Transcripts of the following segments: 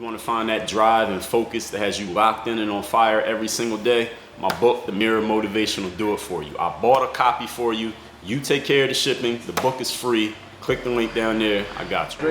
want to find that drive and focus that has you locked in and on fire every single day, my book, The Mirror of Motivation, will do it for you. I bought a copy for you. You take care of the shipping. The book is free. Click the link down there. I got you.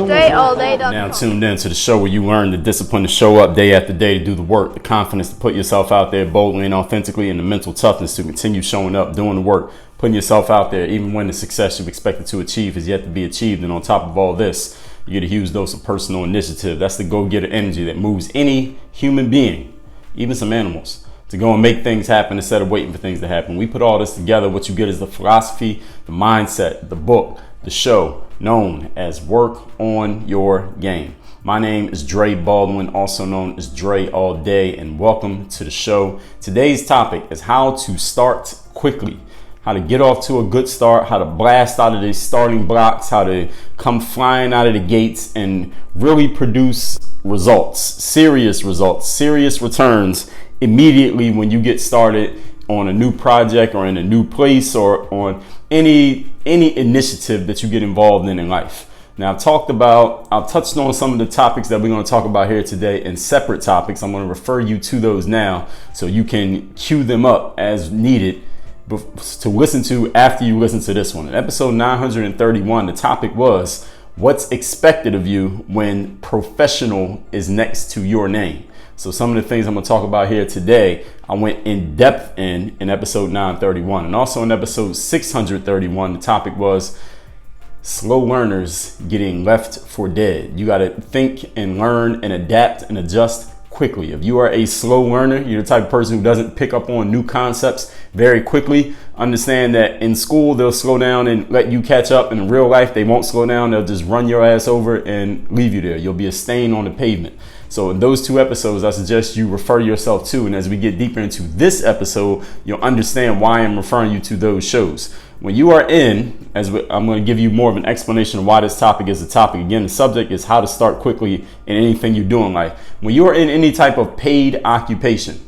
Now tuned in to the show where you learn the discipline to show up day after day to do the work, the confidence to put yourself out there boldly and authentically, and the mental toughness to continue showing up, doing the work, putting yourself out there even when the success you've expected to achieve is yet to be achieved. And on top of all this, you get a huge dose of personal initiative. That's the go-getter energy that moves any human being, even some animals, to go and make things happen instead of waiting for things to happen. We put all this together. What you get is the philosophy, the mindset, the book, the show, known as Work on Your Game. My name is Dre Baldwin, also known as Dre All Day, and welcome to the show. Today's topic is how to start quickly. How to get off to a good start, how to blast out of the starting blocks, how to come flying out of the gates and really produce results, serious returns immediately when you get started on a new project or in a new place or on any initiative that you get involved in life. Now, I've touched on some of the topics that we're going to talk about here today in separate topics. I'm going to refer you to those now so you can cue them up as needed to listen to after you listen to this one. In episode 931, the topic was what's expected of you when professional is next to your name. So some of the things I'm going to talk about here today, I went in depth in episode 931. And also in episode 631, the topic was slow learners getting left for dead. You got to think and learn and adapt and adjust quickly. If you are a slow learner, you're the type of person who doesn't pick up on new concepts very quickly, understand that in school they'll slow down and let you catch up. In real life they won't slow down. They'll just run your ass over and leave you there. You'll be a stain on the pavement. So in those two episodes, I suggest you refer yourself to, and as we get deeper into this episode, you'll understand why I'm referring you to those shows. When you are in, I'm going to give you more of an explanation of why this topic is a topic. Again, the subject is how to start quickly in anything you do in life. When you are in any type of paid occupation,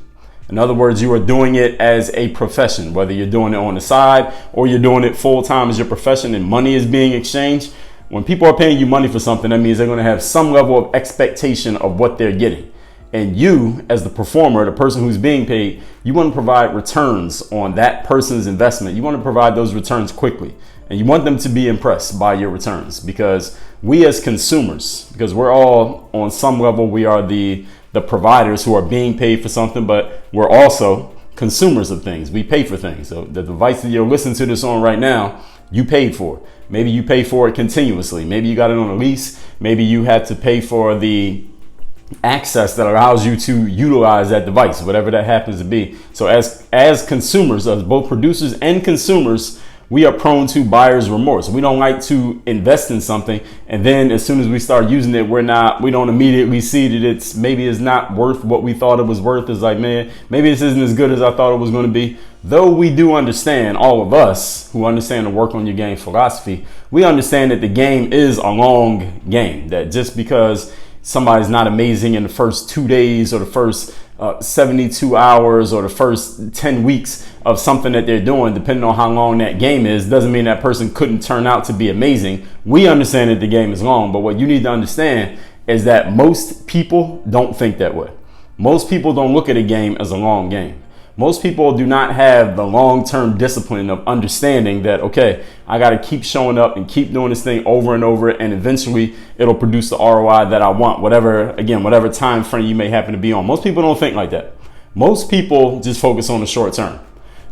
in other words, you are doing it as a profession, whether you're doing it on the side or you're doing it full time as your profession and money is being exchanged. When people are paying you money for something, that means they're going to have some level of expectation of what they're getting. And you, as the performer, the person who's being paid, you want to provide returns on that person's investment. You want to provide those returns quickly. And you want them to be impressed by your returns, because we as consumers, because we're all on some level, we are the providers who are being paid for something, but we're also consumers of things. We pay for things. So the device that you're listening to this on right now, you paid for. Maybe you pay for it continuously. Maybe you got it on a lease. Maybe you had to pay for the access that allows you to utilize that device, whatever that happens to be. So as consumers, as both producers and consumers, we are prone to buyer's remorse. We don't like to invest in something, and then as soon as we start using it, we don't immediately see that maybe it's not worth what we thought it was worth. It's like, man, maybe this isn't as good as I thought it was going to be. Though we do understand, all of us who understand the Work on Your Game philosophy, we understand that the game is a long game, that just because somebody's not amazing in the first 2 days or the first 72 hours or the first 10 weeks of something that they're doing, depending on how long that game is, doesn't mean that person couldn't turn out to be amazing. We understand that the game is long, but what you need to understand is that most people don't think that way. Most people don't look at a game as a long game. Most people do not have the long-term discipline of understanding that, okay, I got to keep showing up and keep doing this thing over and over, and eventually it'll produce the ROI that I want, whatever time frame you may happen to be on. Most people don't think like that. Most people just focus on the short term.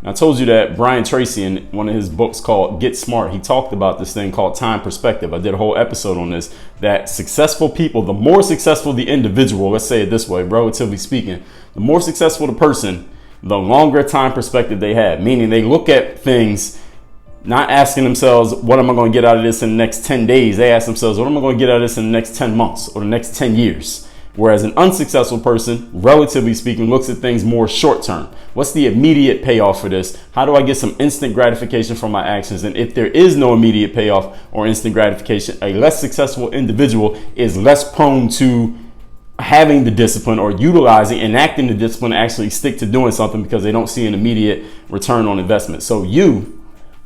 And I told you that Brian Tracy, in one of his books called Get Smart, he talked about this thing called time perspective. I did a whole episode on this, that successful people, the more successful the individual, let's say it this way, relatively speaking, the more successful the person, the longer time perspective they have, meaning they look at things not asking themselves, what am I going to get out of this in the next 10 days? They ask themselves, what am I going to get out of this in the next 10 months or the next 10 years? Whereas an unsuccessful person, relatively speaking, looks at things more short term. What's the immediate payoff for this? How do I get some instant gratification from my actions? And if there is no immediate payoff or instant gratification, a less successful individual is less prone to having the discipline or enacting the discipline to actually stick to doing something, because they don't see an immediate return on investment. So you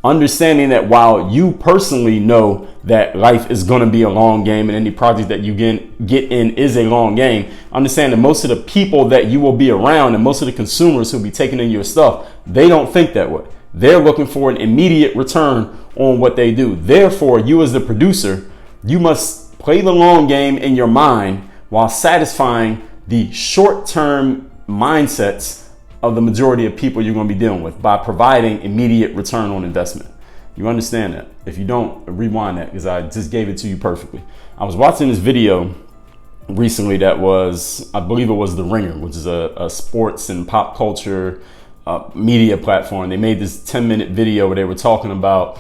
Understanding that while you personally know that life is going to be a long game and any project that you get in is a long game, understand that most of the people that you will be around and most of the consumers who'll be taking in your stuff, they don't think that way. They're looking for an immediate return on what they do. Therefore, you as the producer, you must play the long game in your mind while satisfying the short-term mindsets of the majority of people you're going to be dealing with by providing immediate return on investment. You understand that? If you don't, rewind that because I just gave it to you perfectly. I was watching this video recently that was, I believe it was The Ringer, which is a sports and pop culture media platform. They made this 10-minute video where they were talking about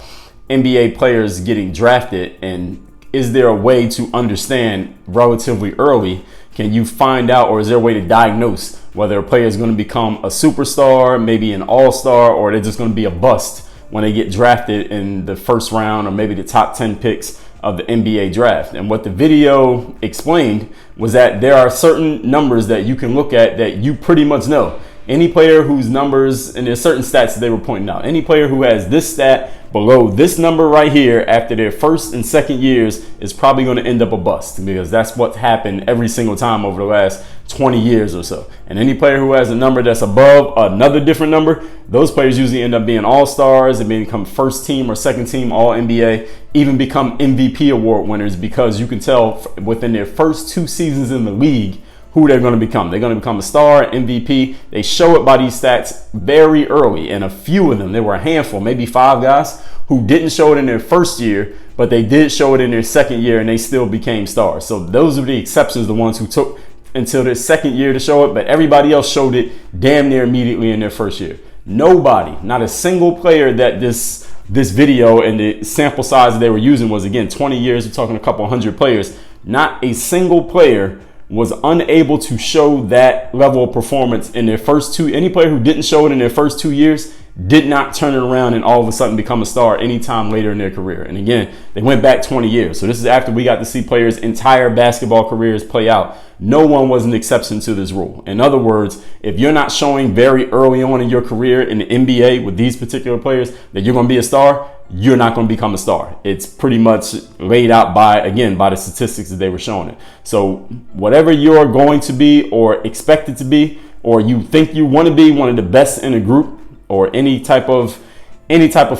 NBA players getting drafted, and is there a way to understand relatively early? Can you find out, or is there a way to diagnose whether a player is going to become a superstar, maybe an all-star, or they're just going to be a bust when they get drafted in the first round or maybe the top 10 picks of the NBA draft? And what the video explained was that there are certain numbers that you can look at that you pretty much know. Any player whose numbers, and there's certain stats that they were pointing out, any player who has this stat below this number right here after their first and second years is probably going to end up a bust, because that's what's happened every single time over the last 20 years or so. And any player who has a number that's above another different number, those players usually end up being all-stars and become first team or second team all-NBA, even become MVP award winners, because you can tell within their first 2 seasons in the league who they're going to become. They're going to become a star, MVP. They show it by these stats very early. And a few of them, there were a handful, maybe 5 guys who didn't show it in their first year, but they did show it in their second year and they still became stars. So those are the exceptions, the ones who took until their second year to show it, but everybody else showed it damn near immediately in their first year. Nobody, not a single player that this video and the sample size that they were using was, again, 20 years, we're talking a couple hundred players. Not a single player was unable to show that level of performance in their first 2. Any player who didn't show it in their first 2 years did not turn it around and all of a sudden become a star anytime later in their career. And again, they went back 20 years. So this is after we got to see players' entire basketball careers play out. No one was an exception to this rule. In other words, if you're not showing very early on in your career in the NBA with these particular players that you're going to be a star, you're not going to become a star. It's pretty much laid out by the statistics that they were showing it. So whatever you're going to be or expected to be, or you think you want to be one of the best in a group, or any type of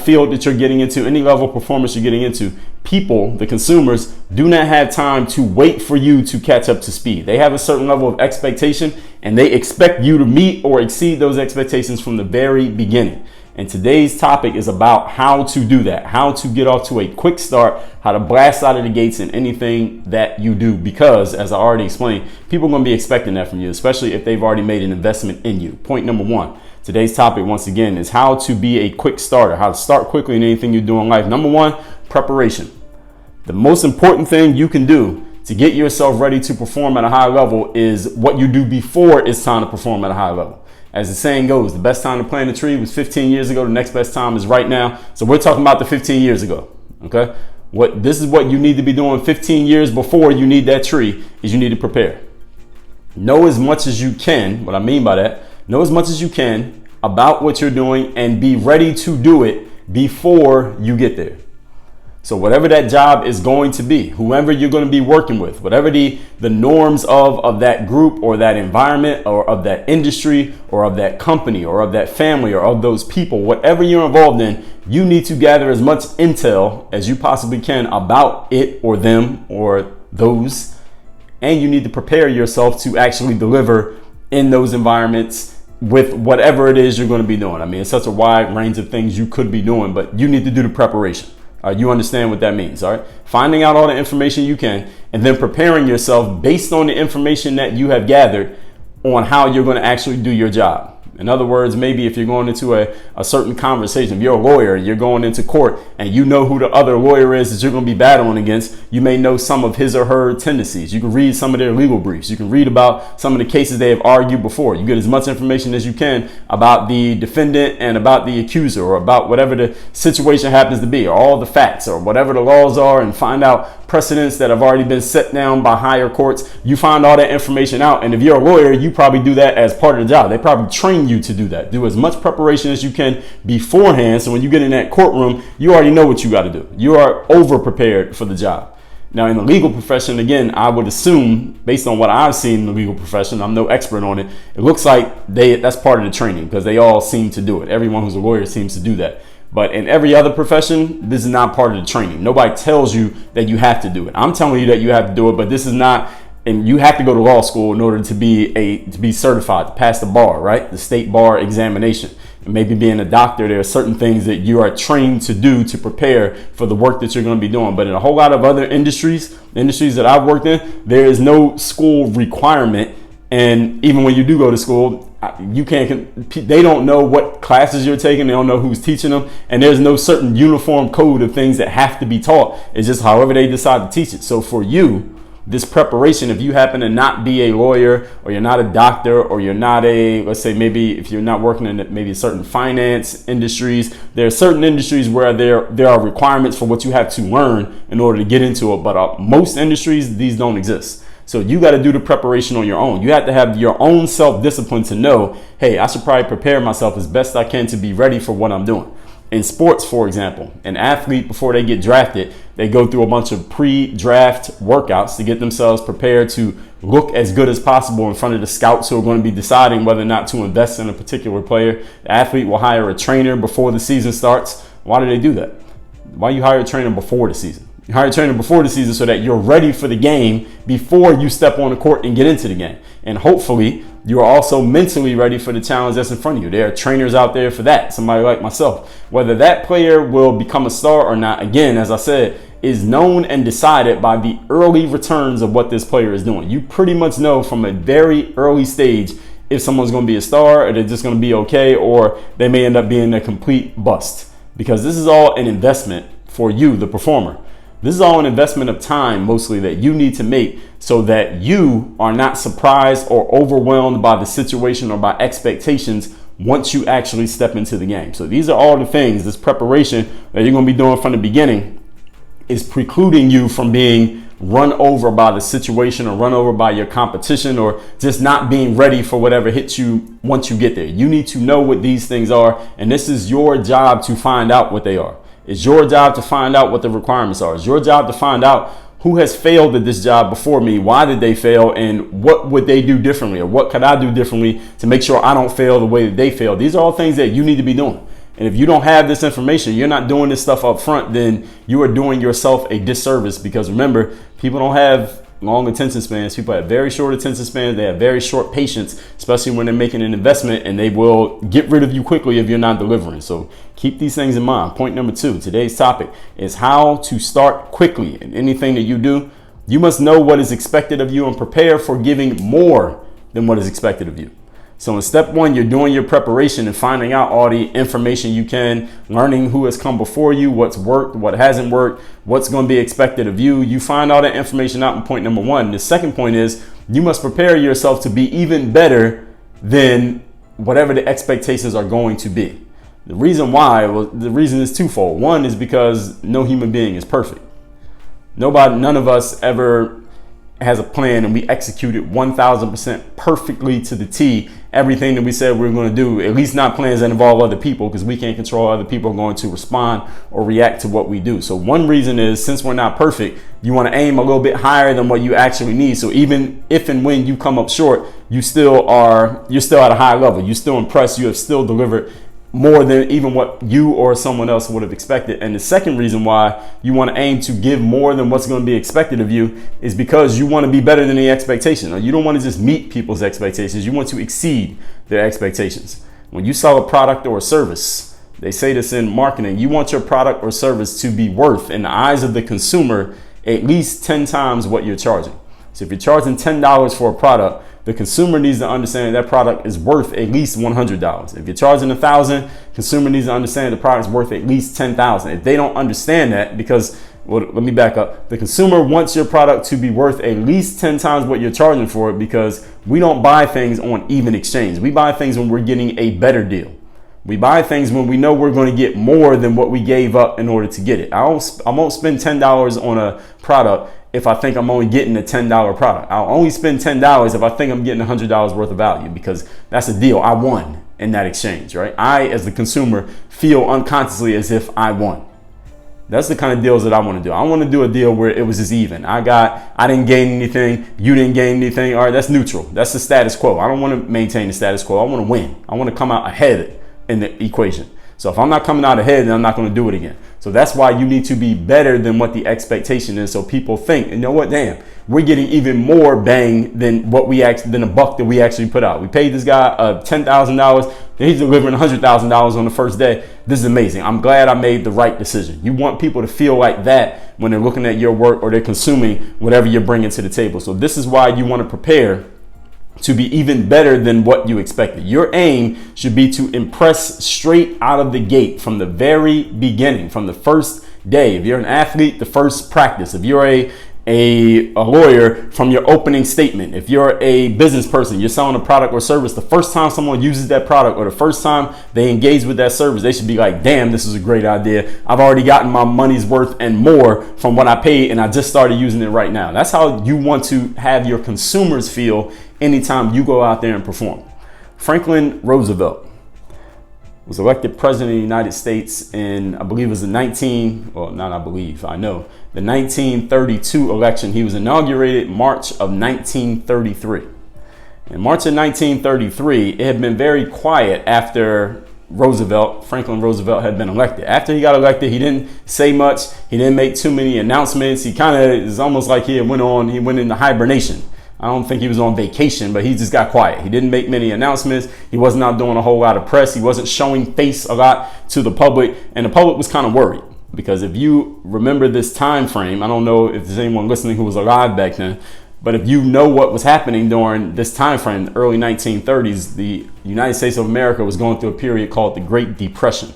field that you're getting into, any level of performance you're getting into, people, the consumers, do not have time to wait for you to catch up to speed. They have a certain level of expectation and they expect you to meet or exceed those expectations from the very beginning. And today's topic is about how to do that, how to get off to a quick start, how to blast out of the gates in anything that you do. Because, as I already explained, people are going to be expecting that from you, especially if they've already made an investment in you. Point number 1. Today's topic, once again, is how to be a quick starter, how to start quickly in anything you do in life. Number 1, preparation. The most important thing you can do to get yourself ready to perform at a high level is what you do before it's time to perform at a high level. As the saying goes, the best time to plant a tree was 15 years ago. The next best time is right now. So we're talking about the 15 years ago. Okay. This is what you need to be doing 15 years before you need that tree, is you need to prepare. Know as much as you can. What I mean by that, know as much as you can about what you're doing and be ready to do it before you get there. So whatever that job is going to be, whoever you're going to be working with, whatever the norms of that group or that environment or of that industry or of that company or of that family or of those people, whatever you're involved in, you need to gather as much intel as you possibly can about it or them or those. And you need to prepare yourself to actually deliver in those environments with whatever it is you're going to be doing. I mean, it's such a wide range of things you could be doing, but you need to do the preparation. You understand what that means, all right? Finding out all the information you can and then preparing yourself based on the information that you have gathered on how you're going to actually do your job. In other words, maybe if you're going into a certain conversation, if you're a lawyer, you're going into court and you know who the other lawyer is that you're going to be battling against, you may know some of his or her tendencies. You can read some of their legal briefs. You can read about some of the cases they have argued before. You get as much information as you can about the defendant and about the accuser or about whatever the situation happens to be, or all the facts or whatever the laws are, and find out precedents that have already been set down by higher courts. You find all that information out. And if you're a lawyer, you probably do that as part of the job. They probably train you to do that. Do as much preparation as you can beforehand. So when you get in that courtroom, you already know what you got to do. You are over prepared for the job. Now, in the legal profession, again, I would assume, based on what I've seen in the legal profession, I'm no expert on it, it looks like that's part of the training because they all seem to do it. Everyone who's a lawyer seems to do that. But in every other profession, this is not part of the training. Nobody tells you that you have to do it. I'm telling you that you have to do it, but this is not, and you have to go to law school in order to be certified, to pass the bar, right? The state bar examination. And maybe being a doctor, there are certain things that you are trained to do to prepare for the work that you're going to be doing. But in a whole lot of other industries that I've worked in, there is no school requirement. And even when you do go to school, they don't know what classes you're taking. They don't know who's teaching them. And there's no certain uniform code of things that have to be taught. It's just however they decide to teach it. So for you, this preparation, if you happen to not be a lawyer or you're not a doctor or you're not let's say maybe if you're not working in maybe certain finance industries, there are certain industries where there are requirements for what you have to learn in order to get into it. But most industries, these don't exist. So you got to do the preparation on your own. You have to have your own self-discipline to know, hey, I should probably prepare myself as best I can to be ready for what I'm doing. In sports, for example, an athlete, before they get drafted, they go through a bunch of pre-draft workouts to get themselves prepared to look as good as possible in front of the scouts who are going to be deciding whether or not to invest in a particular player. The athlete will hire a trainer before the season starts. Why do they do that? Why you hire a trainer before the season? You hire a trainer before the season so that you're ready for the game before you step on the court and get into the game. And hopefully you are also mentally ready for the challenge that's in front of you. There are trainers out there for that. Somebody like myself. Whether that player will become a star or not, again, as I said, is known and decided by the early returns of what this player is doing. You pretty much know from a very early stage if someone's going to be a star or they're just going to be okay, or they may end up being a complete bust. Because this is all an investment for you, the performer. This is all an investment of time, mostly, that you need to make so that you are not surprised or overwhelmed by the situation or by expectations once you actually step into the game. So these are all the things, this preparation that you're going to be doing from the beginning is precluding you from being run over by the situation or run over by your competition or just not being ready for whatever hits you once you get there. You need to know what these things are, and this is your job to find out what they are. It's your job to find out what the requirements are. It's your job to find out who has failed at this job before me, why did they fail, and what would they do differently, or what could I do differently to make sure I don't fail the way that they fail. These are all things that you need to be doing. And if you don't have this information, you're not doing this stuff up front, then you are doing yourself a disservice, because remember, people don't have long attention spans. People have very short attention spans. They have very short patience, especially when they're making an investment, and they will get rid of you quickly if you're not delivering. So keep these things in mind. Point number 2, today's topic is how to start quickly in anything that you do. You must know what is expected of you and prepare for giving more than what is expected of you. So in step 1, you're doing your preparation and finding out all the information you can, learning who has come before you, what's worked, what hasn't worked, what's going to be expected of you. You find all that information out in point number 1. The second point is you must prepare yourself to be even better than whatever the expectations are going to be. The reason why, the reason is twofold. One is because no human being is perfect. None of us ever has a plan and we execute it 1000% perfectly to the T. Everything that we said we are going to do, at least not plans that involve other people, because we can't control how other people are going to respond or react to what we do. So one reason is, since we're not perfect, you want to aim a little bit higher than what you actually need. So even if and when you come up short, you're still at a high level. You're still impressed. You have still delivered more than even what you or someone else would have expected. And the second reason why you want to aim to give more than what's going to be expected of you is because you want to be better than the expectation. Or you don't want to just meet people's expectations. You want to exceed their expectations. When you sell a product or a service, they say this in marketing, you want your product or service to be worth, in the eyes of the consumer, at least 10 times what you're charging. So if you're charging $10 for a product, the consumer needs to understand that product is worth at least $100. If you're charging $1,000, consumer needs to understand the product is worth at least $10,000. If they don't understand that, because, well, let me back up. The consumer wants your product to be worth at least 10 times what you're charging for it, because we don't buy things on even exchange. We buy things when we're getting a better deal. We buy things when we know we're going to get more than what we gave up in order to get it. I won't spend $10 on a product if I think I'm only getting a $10 product. I'll only spend $10 if I think I'm getting $100 worth of value, because that's a deal. I won in that exchange, right? I, as the consumer, feel unconsciously as if I won. That's the kind of deals that I want to do. I want to do a deal where it was just even. I didn't gain anything. You didn't gain anything. All right, that's neutral. That's the status quo. I don't want to maintain the status quo. I want to win. I want to come out ahead in the equation. So if I'm not coming out ahead, then I'm not going to do it again. So that's why you need to be better than what the expectation is. So people think, you know what, damn, we're getting even more bang than than a buck that we actually put out. We paid this guy $10,000. He's delivering $100,000 on the first day. This is amazing. I'm glad I made the right decision. You want people to feel like that when they're looking at your work or they're consuming whatever you're bringing to the table. So this is why you want to prepare to be even better than what you expected. Your aim should be to impress straight out of the gate, from the very beginning, from the first day. If you're an athlete, the first practice. If you're a lawyer, from your opening statement. If you're a business person, you're selling a product or service, the first time someone uses that product or the first time they engage with that service, they should be like, damn, this is a great idea. I've already gotten my money's worth and more from what I paid, and I just started using it right now. That's how you want to have your consumers feel anytime you go out there and perform. Franklin Roosevelt was elected president of the United States in, I believe it was the 1932 election. He was inaugurated March of 1933. In March of 1933, it had been very quiet after Franklin Roosevelt had been elected. After he got elected, he didn't say much. He didn't make too many announcements. He kind of is almost like he went into hibernation. I don't think he was on vacation, but he just got quiet. He didn't make many announcements. He wasn't out doing a whole lot of press. He wasn't showing face a lot to the public, and the public was kind of worried, because if you remember this time frame, I don't know if there's anyone listening who was alive back then, but if you know what was happening during this time frame, the early 1930s, the United States of America was going through a period called the Great Depression,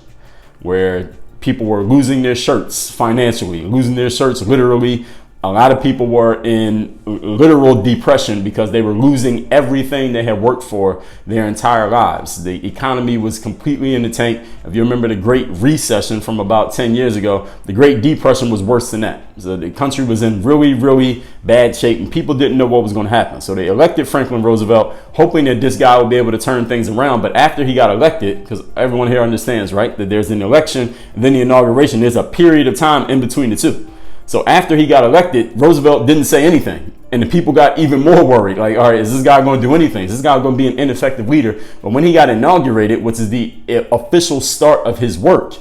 where people were losing their shirts financially, losing their shirts literally. A lot of people were in literal depression because they were losing everything they had worked for their entire lives. The economy was completely in the tank. If you remember the Great Recession from about 10 years ago, the Great Depression was worse than that. So the country was in really, really bad shape, and people didn't know what was going to happen. So they elected Franklin Roosevelt, hoping that this guy would be able to turn things around. But after he got elected, because everyone here understands, right, that there's an election and then the inauguration, there's a period of time in between the two. So after he got elected, Roosevelt didn't say anything, and the people got even more worried. Like, all right, is this guy going to do anything? Is this guy going to be an ineffective leader? But when he got inaugurated, which is the official start of his work,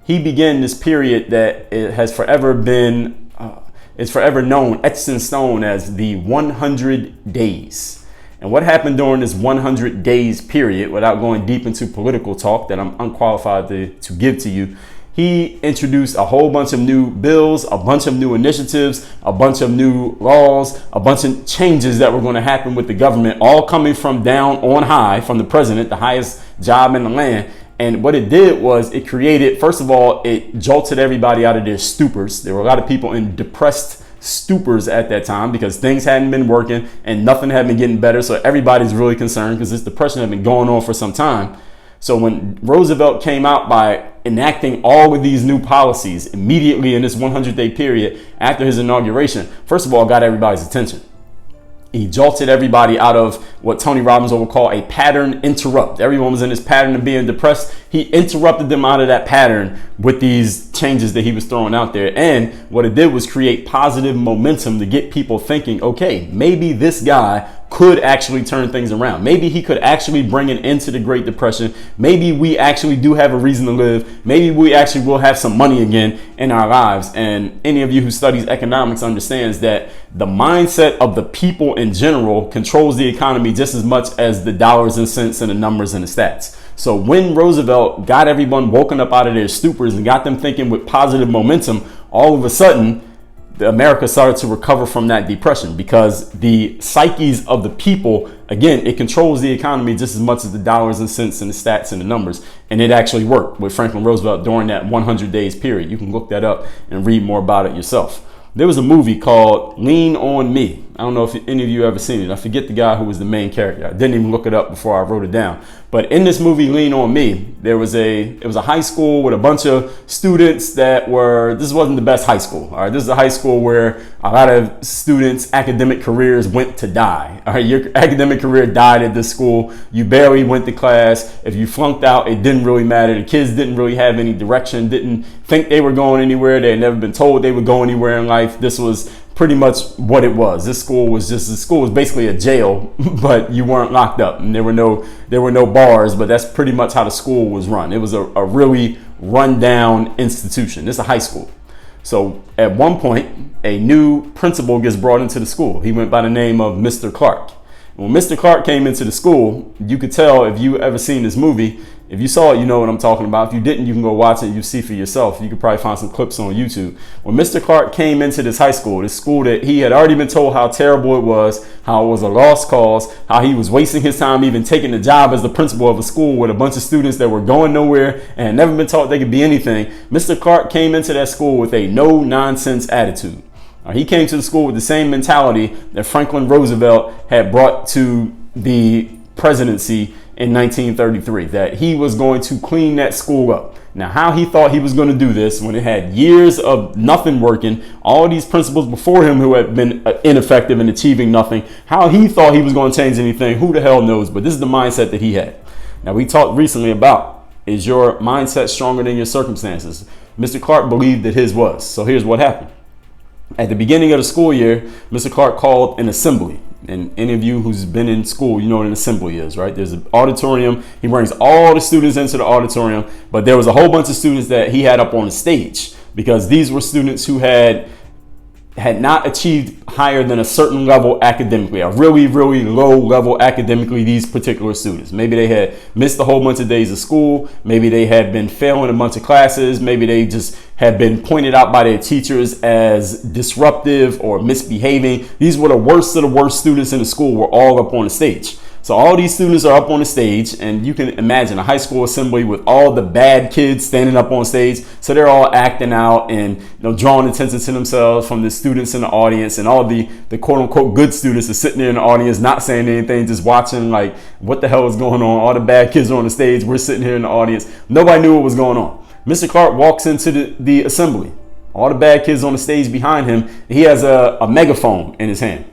he began this period that it has forever been, is forever known, etched in stone, as the 100 days. And what happened during this 100 days period, without going deep into political talk that I'm unqualified to give to you, he introduced a whole bunch of new bills, a bunch of new initiatives, a bunch of new laws, a bunch of changes that were going to happen with the government, all coming from down on high, from the president, the highest job in the land. And what it did was it created, first of all, it jolted everybody out of their stupors. There were a lot of people in depressed stupors at that time because things hadn't been working and nothing had been getting better. So everybody's really concerned because this depression had been going on for some time. So when Roosevelt came out by enacting all of these new policies immediately in this 100-day period after his inauguration, first of all, got everybody's attention. He jolted everybody out of what Tony Robbins would call a pattern interrupt. Everyone was in this pattern of being depressed. He interrupted them out of that pattern with these changes that he was throwing out there. And what it did was create positive momentum to get people thinking, okay, maybe this guy could actually turn things around. Maybe he could actually bring an end to the Great Depression. Maybe we actually do have a reason to live. Maybe we actually will have some money again in our lives. And any of you who studies economics understands that the mindset of the people in general controls the economy just as much as the dollars and cents and the numbers and the stats. So when Roosevelt got everyone woken up out of their stupors and got them thinking with positive momentum, all of a sudden, America started to recover from that depression because the psyches of the people, again, it controls the economy just as much as the dollars and cents and the stats and the numbers. And it actually worked with Franklin Roosevelt during that 100 days period. You can look that up and read more about it yourself. There was a movie called Lean on Me. I don't know if any of you ever seen it. I forget the guy who was the main character. I didn't even look it up before I wrote it down. But in this movie, Lean On Me, it was a high school with a bunch of students this wasn't the best high school. All right, this is a high school where a lot of students' academic careers went to die. All right, your academic career died at this school. You barely went to class. If you flunked out, it didn't really matter. The kids didn't really have any direction, didn't think they were going anywhere. They had never been told they would go anywhere in life. This was pretty much what it was. This school was basically a jail, but you weren't locked up, and there were no bars, but that's pretty much how the school was run. It was a really rundown institution. It's a high school. So at one point, a new principal gets brought into the school. He went by the name of Mr. Clark. When Mr. Clark came into the school, you could tell, if you ever seen this movie, if you saw it, you know what I'm talking about. If you didn't, you can go watch it. You see for yourself. You could probably find some clips on YouTube. When Mr. Clark came into this school that he had already been told how terrible it was, how it was a lost cause, how he was wasting his time even taking the job as the principal of a school with a bunch of students that were going nowhere and had never been taught they could be anything. Mr. Clark came into that school with a no-nonsense attitude. He came to the school with the same mentality that Franklin Roosevelt had brought to the presidency in 1933, that he was going to clean that school up. Now, how he thought he was going to do this when it had years of nothing working, all these principals before him who had been ineffective in achieving nothing, how he thought he was going to change anything, who the hell knows? But this is the mindset that he had. Now, we talked recently about, is your mindset stronger than your circumstances? Mr. Clark believed that his was. So here's what happened. At the beginning of the school year, Mr. Clark called an assembly. And any of you who's been in school, you know what an assembly is, right? There's an auditorium. He brings all the students into the auditorium, but there was a whole bunch of students that he had up on the stage, because these were students who had not achieved higher than a certain level academically, a really, really low level academically, these particular students. Maybe they had missed a whole bunch of days of school. Maybe they had been failing a bunch of classes. Maybe they just had been pointed out by their teachers as disruptive or misbehaving. These were the worst of the worst students in the school, were all up on the stage. So all these students are up on the stage, and you can imagine a high school assembly with all the bad kids standing up on stage. So they're all acting out and drawing attention to themselves from the students in the audience, and all the quote unquote good students are sitting there in the audience, not saying anything, just watching like, what the hell is going on? All the bad kids are on the stage. We're sitting here in the audience. Nobody knew what was going on. Mr. Clark walks into the assembly. All the bad kids on the stage behind him. He has a megaphone in his hand,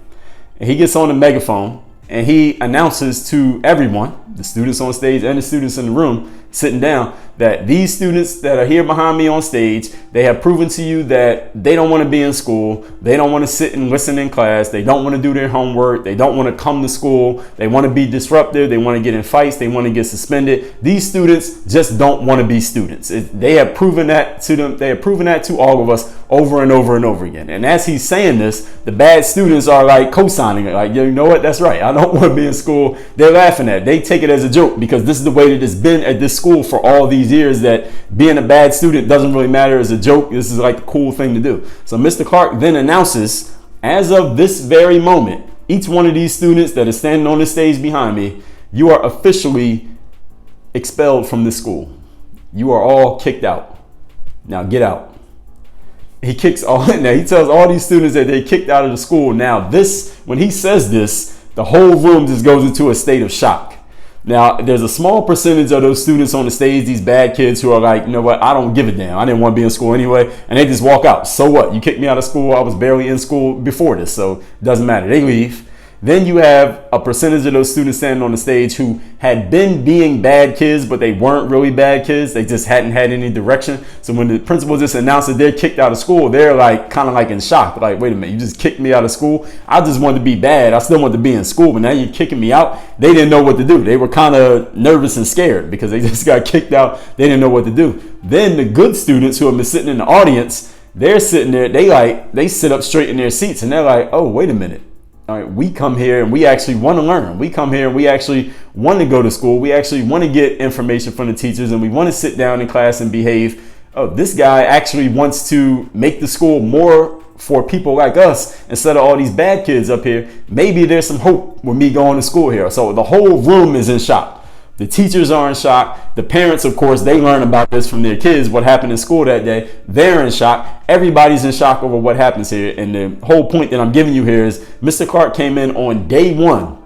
and he gets on the megaphone and he announces to everyone, the students on stage and the students in the room sitting down, that these students that are here behind me on stage, they have proven to you that they don't want to be in school. They don't want to sit and listen in class. They don't want to do their homework. They don't want to come to school. They want to be disruptive. They want to get in fights. They want to get suspended. These students just don't want to be students. They have proven that to them. They have proven that to all of us over and over and over again. And as he's saying this, the bad students are like co-signing it. Like, you know what? That's right. I don't want to be in school. They're laughing at it. They take it as a joke, because this is the way that it's been at this school for all these years, that being a bad student doesn't really matter as a joke. This is like the cool thing to do. So Mr. Clark then announces, as of this very moment, each one of these students that is standing on the stage behind me, you are officially expelled from this school. You are all kicked out. Now get out. He tells all these students that they kicked out of the school. Now when he says this, the whole room just goes into a state of shock. Now, there's a small percentage of those students on the stage, these bad kids, who are like, you know what, I don't give a damn. I didn't want to be in school anyway. And they just walk out. So what? You kicked me out of school. I was barely in school before this. So it doesn't matter. They leave. Then you have a percentage of those students standing on the stage who had been being bad kids, but they weren't really bad kids. They just hadn't had any direction. So when the principal just announced that they're kicked out of school, they're like kind of like in shock. Like, wait a minute, you just kicked me out of school. I just wanted to be bad. I still wanted to be in school, but now you're kicking me out. They didn't know what to do. They were kind of nervous and scared because they just got kicked out. They didn't know what to do. Then the good students who have been sitting in the audience, they're sitting there. They sit up straight in their seats, and they're like, oh, wait a minute. All right, we come here and we actually want to learn. We come here and we actually want to go to school. We actually want to get information from the teachers, and we want to sit down in class and behave. Oh, this guy actually wants to make the school more for people like us instead of all these bad kids up here. Maybe there's some hope with me going to school here. So the whole room is in shock. The teachers are in shock. The parents, of course, they learn about this from their kids, what happened in school that day. They're in shock. Everybody's in shock over what happens here. And the whole point that I'm giving you here is Mr. Clark came in on day one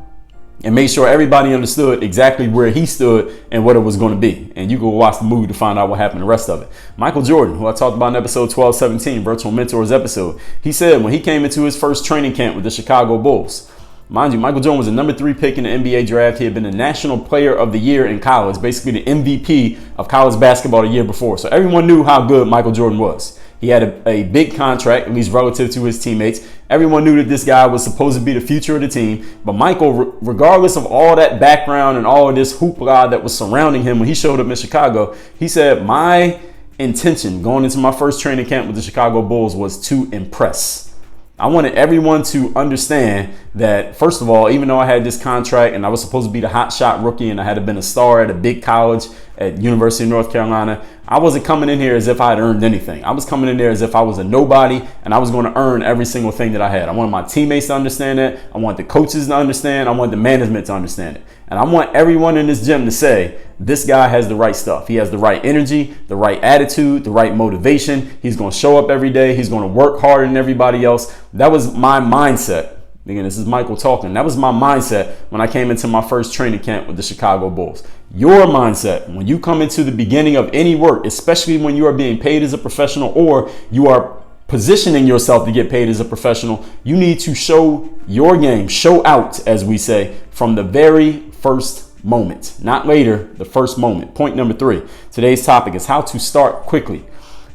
and made sure everybody understood exactly where he stood and what it was going to be. And you go watch the movie to find out what happened, the rest of it. Michael Jordan, who I talked about in episode 1217, Virtual Mentors episode, he said when he came into his first training camp with the Chicago Bulls, mind you, Michael Jordan was the number 3 pick in the NBA draft. He had been the National Player of the Year in college, basically the MVP of college basketball the year before. So everyone knew how good Michael Jordan was. He had a big contract, at least relative to his teammates. Everyone knew that this guy was supposed to be the future of the team. But Michael, regardless of all that background and all of this hoopla that was surrounding him when he showed up in Chicago, he said, my intention going into my first training camp with the Chicago Bulls was to impress. I wanted everyone to understand that, first of all, even though I had this contract and I was supposed to be the hot shot rookie and I had been a star at a big college at University of North Carolina, I wasn't coming in here as if I had earned anything. I was coming in there as if I was a nobody and I was going to earn every single thing that I had. I wanted my teammates to understand that. I want the coaches to understand. I want the management to understand it. And I want everyone in this gym to say, this guy has the right stuff. He has the right energy, the right attitude, the right motivation. He's going to show up every day. He's going to work harder than everybody else. That was my mindset. Again, this is Michael talking. That was my mindset when I came into my first training camp with the Chicago Bulls. Your mindset when you come into the beginning of any work, especially when you are being paid as a professional or you are positioning yourself to get paid as a professional, you need to show your game, show out, as we say, from the very first moment, not later, the first moment. Point number 3, today's topic is how to start quickly.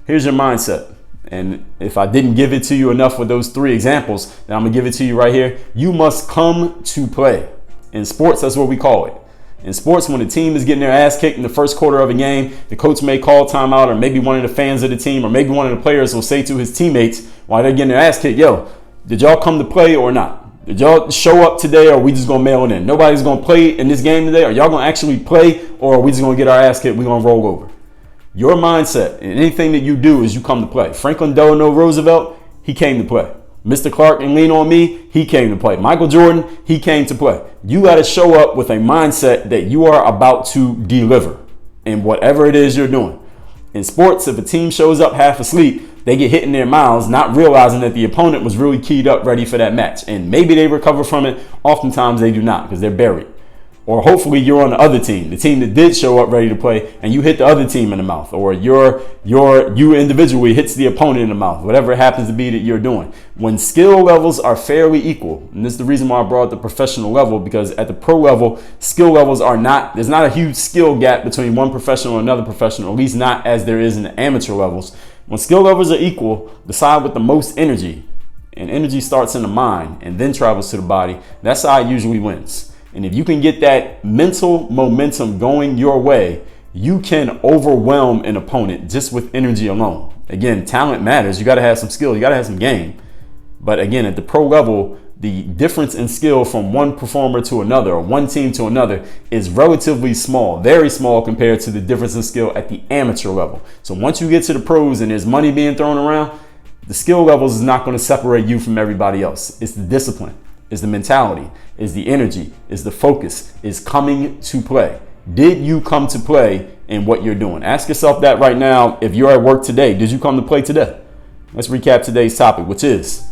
Here's your mindset. And if I didn't give it to you enough with those 3 examples, then I'm gonna give it to you right here. You must come to play. In sports, that's what we call it. In sports, when the team is getting their ass kicked in the first quarter of a game, the coach may call timeout, or maybe one of the fans of the team, or maybe one of the players will say to his teammates while they're getting their ass kicked, yo, did y'all come to play or not? Did y'all show up today, or are we just gonna mail it in? Nobody's gonna play in this game today. Are y'all gonna actually play, or are we just gonna get our ass kicked? We're gonna roll over. Your mindset and anything that you do is you come to play. Franklin Delano Roosevelt, he came to play. Mr. Clark and Lean On Me, he came to play. Michael Jordan, he came to play. You got to show up with a mindset that you are about to deliver in whatever it is you're doing. In sports, if a team shows up half asleep, they get hit in their mouths, not realizing that the opponent was really keyed up, ready for that match. And maybe they recover from it. Oftentimes they do not, because they're buried. Or hopefully you're on the other team, the team that did show up ready to play, and you hit the other team in the mouth, or you individually hits the opponent in the mouth, whatever it happens to be that you're doing. When skill levels are fairly equal, and this is the reason why I brought up the professional level, because at the pro level, skill levels are not, there's not a huge skill gap between one professional and another professional, at least not as there is in the amateur levels. When skill levels are equal, the side with the most energy, and energy starts in the mind and then travels to the body, that side usually wins. And if you can get that mental momentum going your way, you can overwhelm an opponent just with energy alone. Again, talent matters. You got to have some skill. You got to have some game. But again, at the pro level, the difference in skill from one performer to another or one team to another is relatively small, very small compared to the difference in skill at the amateur level. So once you get to the pros and there's money being thrown around, the skill levels is not going to separate you from everybody else. It's the discipline. Is the mentality, is the energy, is the focus, is coming to play. Did you come to play in what you're doing? Ask yourself that right now. If you're at work today, did you come to play today? Let's recap today's topic, which is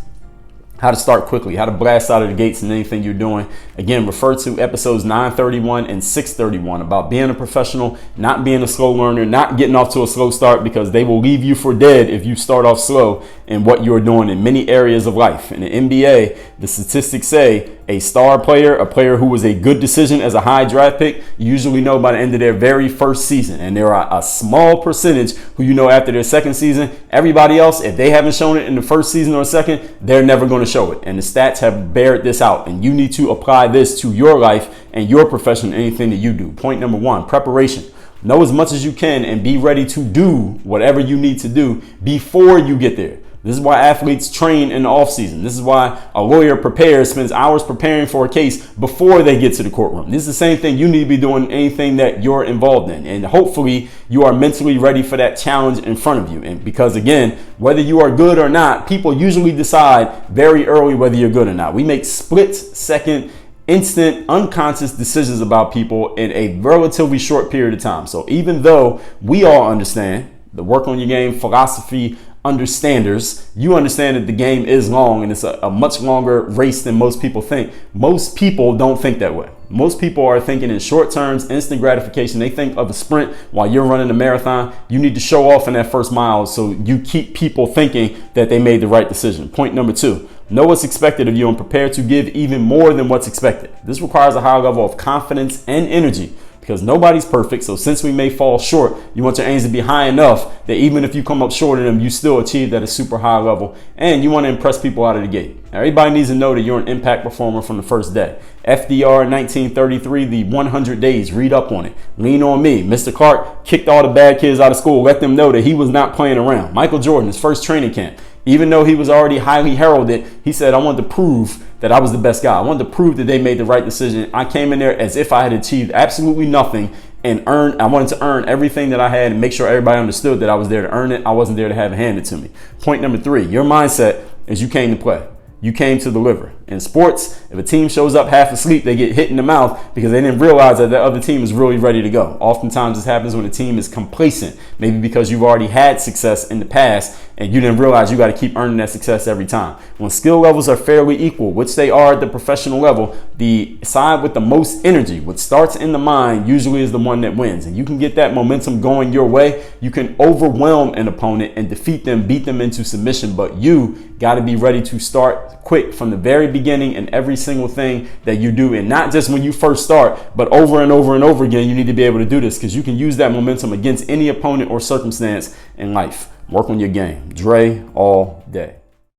how to start quickly, how to blast out of the gates in anything you're doing. Again, refer to episodes 931 and 631 about being a professional, not being a slow learner, not getting off to a slow start, because they will leave you for dead if you start off slow in what you're doing in many areas of life. In the NBA, the statistics say a star player, a player who was a good decision as a high draft pick, you usually know by the end of their very first season. And there are a small percentage who you know after their second season. Everybody else, if they haven't shown it in the first season or second, they're never going to show it. And the stats have bared this out. And you need to apply this to your life and your profession, anything that you do. Point number 1, preparation. Know as much as you can and be ready to do whatever you need to do before you get there. This is why athletes train in the off season. This is why a lawyer prepares, spends hours preparing for a case before they get to the courtroom. This is the same thing you need to be doing anything that you're involved in. And hopefully you are mentally ready for that challenge in front of you. And because again, whether you are good or not, people usually decide very early whether you're good or not. We make split second instant, unconscious decisions about people in a relatively short period of time. So even though we all understand the work on your game philosophy understanders, you understand that the game is long and it's a much longer race than most people think. Most people don't think that way. Most people are thinking in short terms, instant gratification. They think of a sprint while you're running a marathon. You need to show off in that first mile so you keep people thinking that they made the right decision. Point number 2, know what's expected of you and prepare to give even more than what's expected. This requires a high level of confidence and energy, because nobody's perfect. So since we may fall short, you want your aims to be high enough that even if you come up short of them, you still achieve at a super high level. And you want to impress people out of the gate. Everybody needs to know that you're an impact performer from the first day. FDR 1933, the 100 days, read up on it. Lean on me. Mr. Clark kicked all the bad kids out of school. Let them know that he was not playing around. Michael Jordan, his first training camp, even though he was already highly heralded, he said, I wanted to prove that I was the best guy. I wanted to prove that they made the right decision. I came in there as if I had achieved absolutely nothing and I wanted to earn everything that I had and make sure everybody understood that I was there to earn it. I wasn't there to have it handed to me. Point number 3, your mindset is you came to play. You came to deliver. In sports, if a team shows up half asleep, they get hit in the mouth because they didn't realize that the other team is really ready to go. Oftentimes this happens when a team is complacent, maybe because you've already had success in the past and you didn't realize you got to keep earning that success every time. When skill levels are fairly equal, which they are at the professional level, the side with the most energy, what starts in the mind, usually is the one that wins. And you can get that momentum going your way. You can overwhelm an opponent and defeat them, beat them into submission, but you got to be ready to start quick from the very beginning in every single thing that you do. And not just when you first start, but over and over and over again, you need to be able to do this because you can use that momentum against any opponent or circumstance in life. Work on your game. Dre all day.